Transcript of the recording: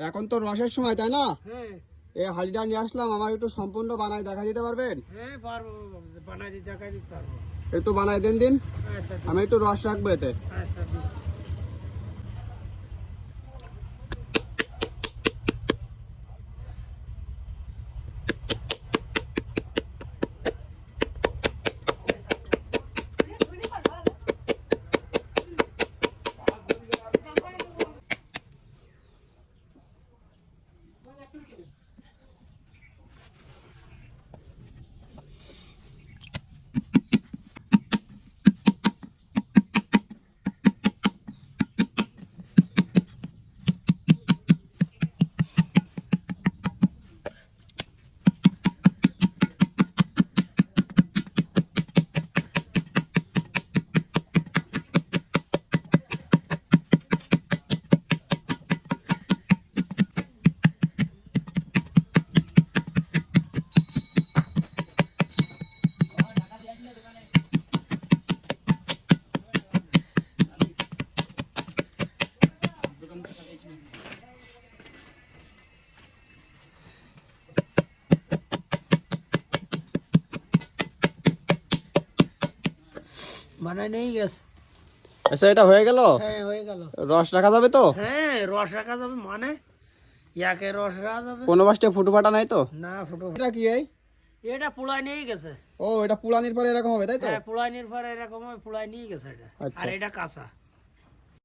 এখন তো রসের সময়, তাই না? হ্যাঁ এই হাঁড়িটা নিয়ে আসলাম, আমার একটু সম্পূর্ণ বানায় দেখা দিতে পারবেন? হ্যাঁ পারবো, বানাই দিতে দেখাই দিতে পারবো। একটু বানায় দেন দিন, আচ্ছা আমি একটু রস রাখবো এতে। আচ্ছা দিস। বানাই নেই গেছে। আচ্ছা, এটা হয়ে গেল? হ্যাঁ হয়ে গেল। রস রাখা যাবে তো? হ্যাঁ রস রাখা যাবে, মানে ইয়াকে রস রাখা যাবে। কোনো বাসটা ফুটো ফাটা নাই তো? না ফুটো। এটা কি এই? এটা পুলাই নিয়ে গেছে। ও, এটা পুলানির পরে এরকম হবে, তাই তো? হ্যাঁ পুলাই নিয়ে পরে এরকম পুলাই নিয়ে গেছে এটা। আচ্ছা। আর এটা কাঁচা।